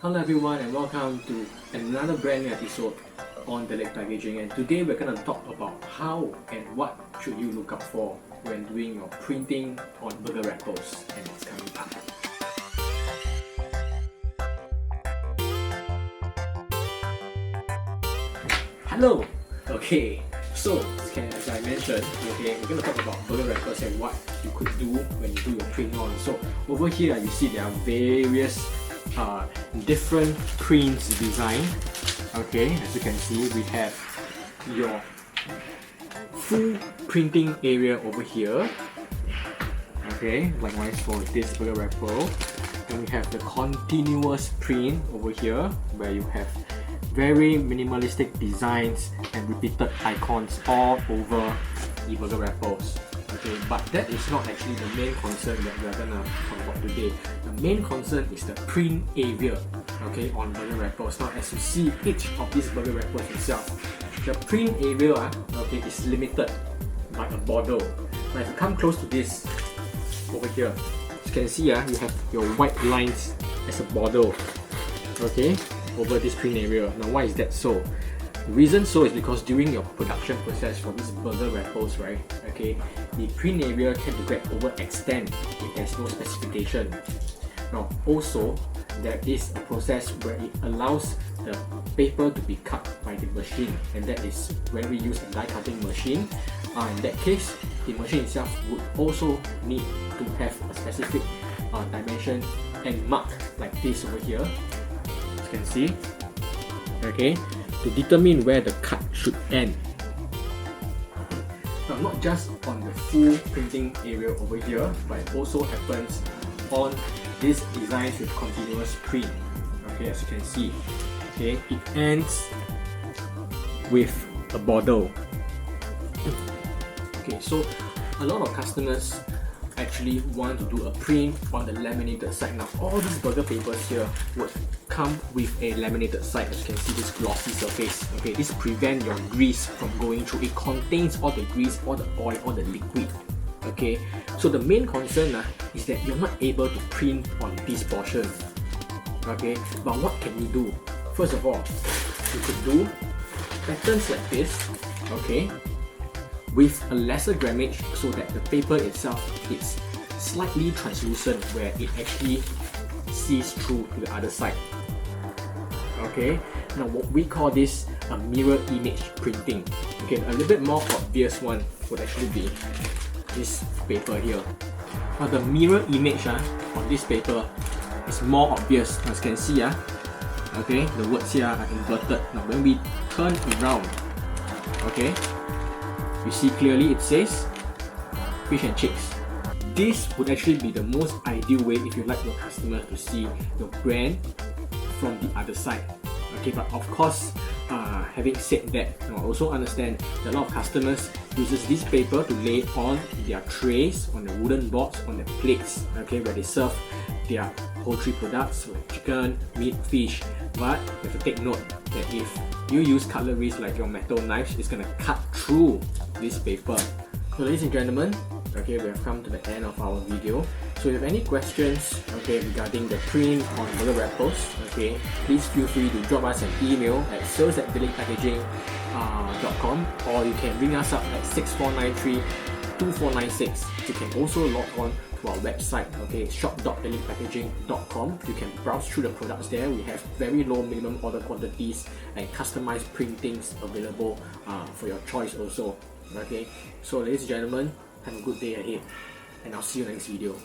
Hello everyone and welcome to another brand new episode on Dillic Packaging, and today we're going to talk about how and what should you look out for when doing your printing on burger wrappers, and it's coming up. Hello! Okay, so as I mentioned, we're going to talk about burger wrappers and what you could do when you do your print on. So over here you see there are various different prints design. Okay, as you can see, we have your full printing area over here. Okay, likewise for this burger wrapper. Then we have the continuous print over here, where you have very minimalistic designs and repeated icons all over the burger wrappers. Okay, but that is not actually the main concern that we're gonna talk about today. The main concern is the print area, okay, on burger wrappers. Now, as you see, each of these burger wrappers itself, the print area, okay, is limited by a border. Now, if you come close to this over here, you can see, you have your white lines as a border, okay, over this print area. Now, why is that so? The reason so is because during your production process for these burger wrappers, right, okay, the print area tend to get overextend if there's no specification. Now, also, there is a process where it allows the paper to be cut by the machine, and that is when we use a die cutting machine. In that case, the machine itself would also need to have a specific dimension and mark like this over here, as you can see, okay, to determine where the cut should end. Now, not just on the full printing area over here, but it also happens on these designs with continuous print. Okay, as you can see, okay, it ends with a border. Okay, so a lot of customers actually want to do a print on the laminated side. Now, all these burger papers here would come with a laminated side. As you can see, this glossy surface. Okay, this prevents your grease from going through. It contains all the grease, all the oil, all the liquid. Okay, so the main concern is that you're not able to print on this portion. Okay, but what can you do? First of all, you could do patterns like this. Okay, with a lesser grammage, so that the paper itself is slightly translucent, where it actually sees through to the other side. Okay, now what we call this a mirror image printing. Okay, a little bit more obvious one would actually be this paper here. Now, the mirror image on this paper is more obvious. As you can see, okay, the words here are inverted. Now, when we turn around, okay, you see clearly it says fish and chicks. This would actually be the most ideal way if you like your customers to see your brand from the other side. Okay, but of course, having said that, I also understand that a lot of customers uses this paper to lay on their trays, on the wooden boards, on their plates, okay, where they serve their poultry products like chicken, meat, fish. But you have to take note that if you use cutleries like your metal knives, it's gonna cut through this paper. So, ladies and gentlemen, okay, we have come to the end of our video. So if you have any questions, okay, regarding the print on burger wrappers, okay, please feel free to drop us an email at sales@dillicpackaging.com, or you can ring us up at 6493-2496. You can also log on to our website, okay, shop.dillicpackaging.com. You can browse through the products there. We have very low minimum order quantities and customized printings available for your choice also. Okay, so ladies and gentlemen, have a good day ahead, and I'll see you next video.